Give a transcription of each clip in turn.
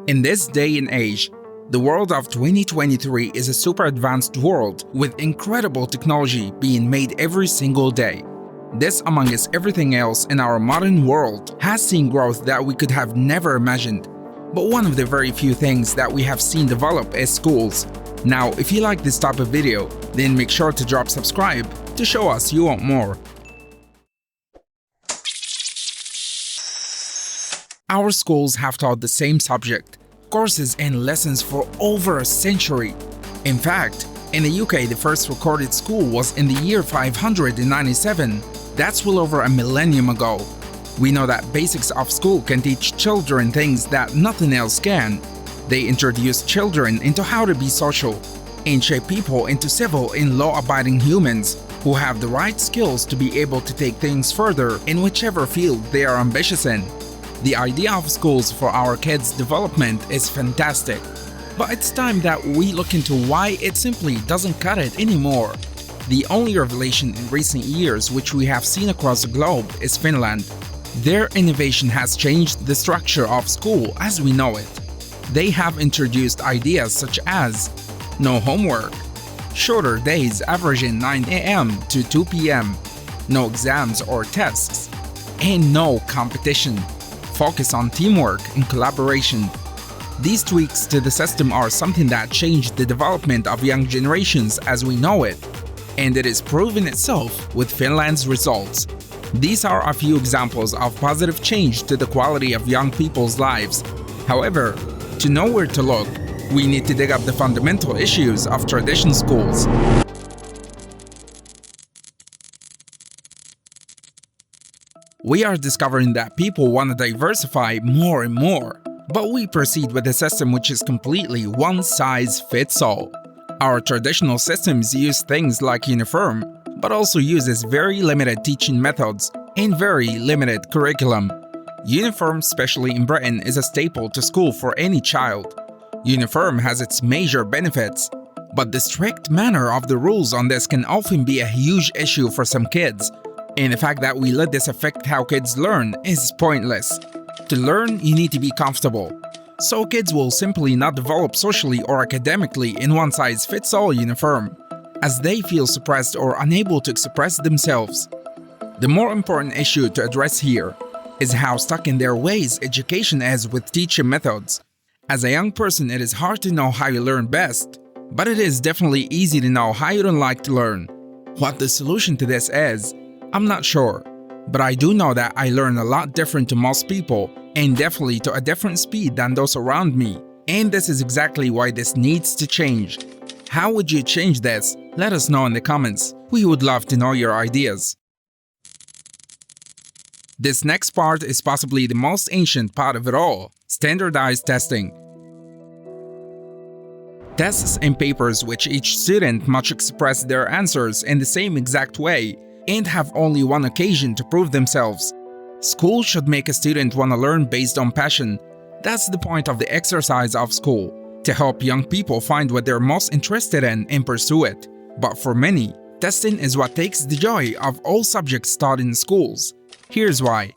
In this day and age, the world of 2023 is a super advanced world with incredible technology being made every single day. This, among everything else in our modern world, has seen growth that we could have never imagined. But one of the very few things that we have seen develop is schools. Now, if you like this type of video, then make sure to drop subscribe to show us you want more. Our schools have taught the same subject, courses and lessons for over a century. In fact, in the UK, the first recorded school was in the year 597. That's well over a millennium ago. We know that basics of school can teach children things that nothing else can. They introduce children into how to be social and shape people into civil and law-abiding humans who have the right skills to be able to take things further in whichever field they are ambitious in. The idea of schools for our kids' development is fantastic, but it's time that we look into why it simply doesn't cut it anymore. The only revelation in recent years which we have seen across the globe is Finland. Their innovation has changed the structure of school as we know it. They have introduced ideas such as no homework, shorter days averaging 9 a.m. to 2 p.m., no exams or tests, and no competition. Focus on teamwork and collaboration. These tweaks to the system are something that changed the development of young generations as we know it, and it is proven itself with Finland's results. These are a few examples of positive change to the quality of young people's lives. However, to know where to look, we need to dig up the fundamental issues of traditional schools. We are discovering that people want to diversify more and more, but we proceed with a system which is completely one size fits all. Our traditional systems use things like uniform, but also uses very limited teaching methods and very limited curriculum. Uniform, especially in Britain, is a staple to school for any child. Uniform has its major benefits, but the strict manner of the rules on this can often be a huge issue for some kids. And the fact that we let this affect how kids learn is pointless. To learn, you need to be comfortable. So kids will simply not develop socially or academically in one-size-fits-all uniform, as they feel suppressed or unable to express themselves. The more important issue to address here is how stuck in their ways education is with teaching methods. As a young person, it is hard to know how you learn best, but it is definitely easy to know how you don't like to learn. What the solution to this is, I'm not sure, but I do know that I learn a lot different to most people and definitely to a different speed than those around me. And this is exactly why this needs to change. How would you change this? Let us know in the comments. We would love to know your ideas. This next part is possibly the most ancient part of it all: standardized testing. Tests and papers which each student must express their answers in the same exact way and have only one occasion to prove themselves. School should make a student want to learn based on passion. That's the point of the exercise of school, to help young people find what they're most interested in and pursue it. But for many, testing is what takes the joy of all subjects taught in schools. Here's why.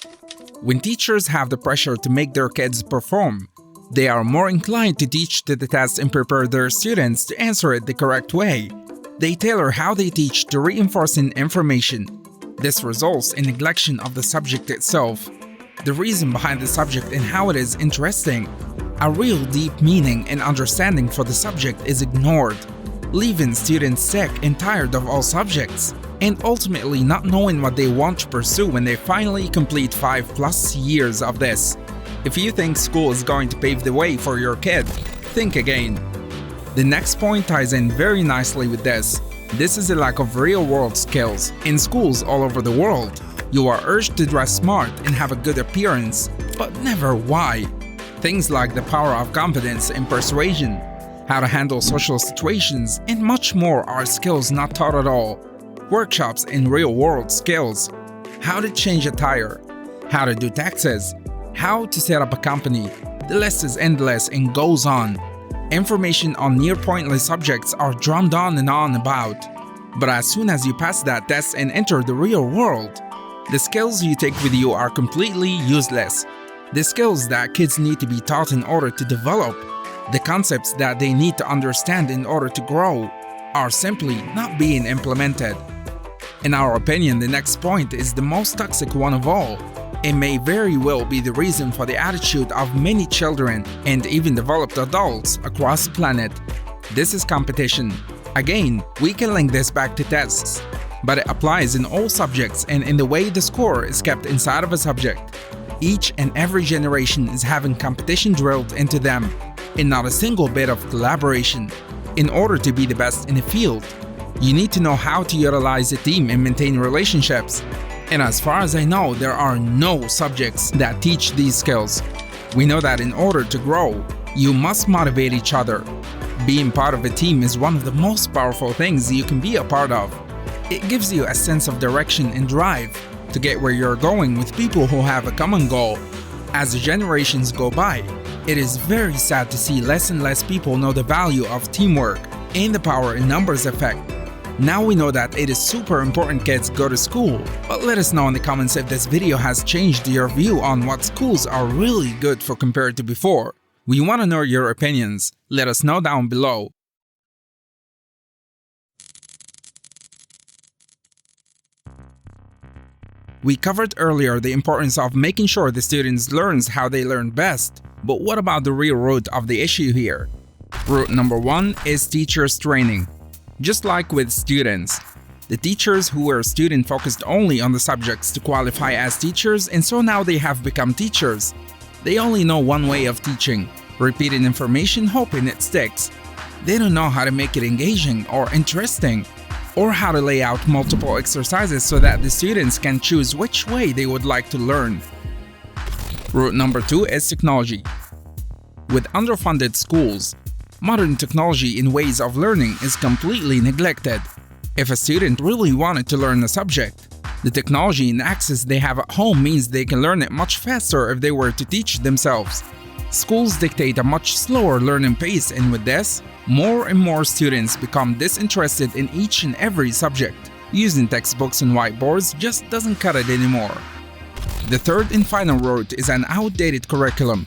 When teachers have the pressure to make their kids perform, they are more inclined to teach to the test and prepare their students to answer it the correct way. They tailor how they teach to reinforcing information. This results in neglection of the subject itself, the reason behind the subject and how it is interesting. A real deep meaning and understanding for the subject is ignored, leaving students sick and tired of all subjects, and ultimately not knowing what they want to pursue when they finally complete 5+ years of this. If you think school is going to pave the way for your kid, think again. The next point ties in very nicely with this. This is a lack of real-world skills. In schools all over the world, you are urged to dress smart and have a good appearance, but never why. Things like the power of confidence and persuasion, how to handle social situations, and much more are skills not taught at all. Workshops in real-world skills, how to change a tire, how to do taxes, how to set up a company. The list is endless and goes on. Information on near pointless subjects are drummed on and on about. But as soon as you pass that test and enter the real world, the skills you take with you are completely useless. The skills that kids need to be taught in order to develop, the concepts that they need to understand in order to grow, are simply not being implemented. In our opinion, the next point is the most toxic one of all. It may very well be the reason for the attitude of many children and even developed adults across the planet. This is competition. Again, we can link this back to tests, but it applies in all subjects and in the way the score is kept inside of a subject. Each and every generation is having competition drilled into them, and not a single bit of collaboration. In order to be the best in a field, you need to know how to utilize a team and maintain relationships. And as far as I know, there are no subjects that teach these skills. We know that in order to grow, you must motivate each other. Being part of a team is one of the most powerful things you can be a part of. It gives you a sense of direction and drive to get where you're going with people who have a common goal. As the generations go by, it is very sad to see less and less people know the value of teamwork and the power in numbers effect. Now we know that it is super important kids go to school, but let us know in the comments if this video has changed your view on what schools are really good for compared to before. We want to know your opinions. Let us know down below. We covered earlier the importance of making sure the students learn how they learn best, but what about the real root of the issue here? Root number 1 is teachers training. Just like with students, the teachers who were student-focused only on the subjects to qualify as teachers, and so now they have become teachers. They only know one way of teaching, repeating information hoping it sticks. They don't know how to make it engaging or interesting, or how to lay out multiple exercises so that the students can choose which way they would like to learn. Root number 2 is technology. With underfunded schools, modern technology in ways of learning is completely neglected. If a student really wanted to learn a subject, the technology and access they have at home means they can learn it much faster if they were to teach themselves. Schools dictate a much slower learning pace, and with this, more and more students become disinterested in each and every subject. Using textbooks and whiteboards just doesn't cut it anymore. The third and final root is an outdated curriculum.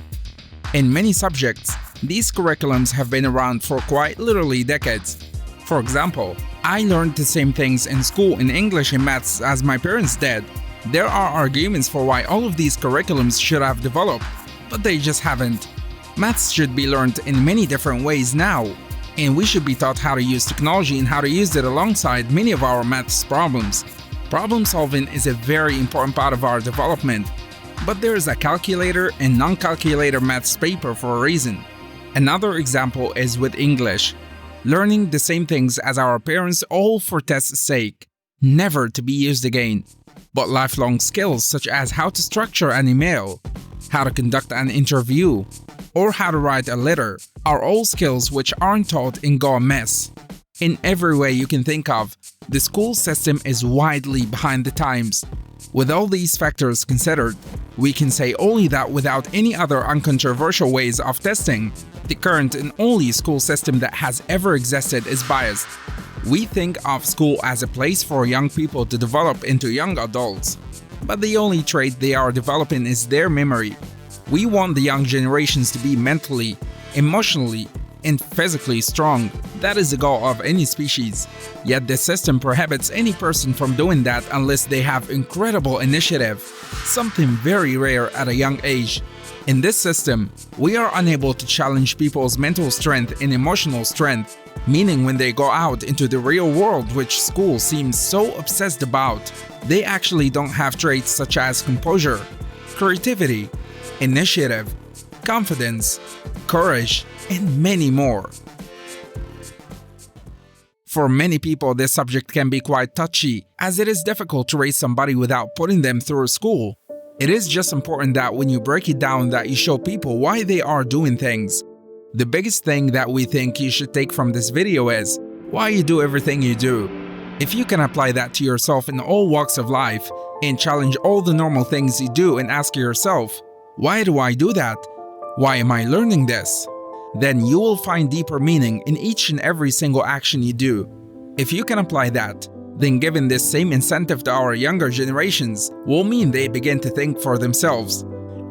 In many subjects, these curriculums have been around for quite literally decades. For example, I learned the same things in school in English and maths as my parents did. There are arguments for why all of these curriculums should have developed, but they just haven't. Maths should be learned in many different ways now, and we should be taught how to use technology and how to use it alongside many of our maths problems. Problem solving is a very important part of our development, but there is a calculator and non-calculator maths paper for a reason. Another example is with English. Learning the same things as our parents all for test's sake, never to be used again. But lifelong skills such as how to structure an email, how to conduct an interview, or how to write a letter are all skills which aren't taught and go amiss. In every way you can think of, the school system is widely behind the times. With all these factors considered, we can say only that without any other uncontroversial ways of testing, the current and only school system that has ever existed is biased. We think of school as a place for young people to develop into young adults, but the only trait they are developing is their memory. We want the young generations to be mentally, emotionally, and physically strong. That is the goal of any species. Yet the system prohibits any person from doing that unless they have incredible initiative, something very rare at a young age. In this system, we are unable to challenge people's mental strength and emotional strength, meaning when they go out into the real world, which school seems so obsessed about, they actually don't have traits such as composure, creativity, initiative, confidence, courage, and many more. For many people, this subject can be quite touchy, as it is difficult to raise somebody without putting them through school. It is just important that when you break it down that you show people why they are doing things. The biggest thing that we think you should take from this video is why you do everything you do. If you can apply that to yourself in all walks of life and challenge all the normal things you do and ask yourself, why do I do that? Why am I learning this? Then you will find deeper meaning in each and every single action you do. If you can apply that, then giving this same incentive to our younger generations will mean they begin to think for themselves.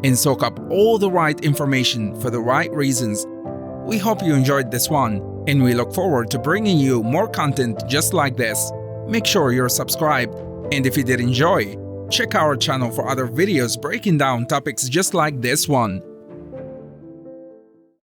and soak up all the right information for the right reasons. We hope you enjoyed this one, and we look forward to bringing you more content just like this. Make sure you're subscribed, and if you did enjoy, check our channel for other videos breaking down topics just like this one.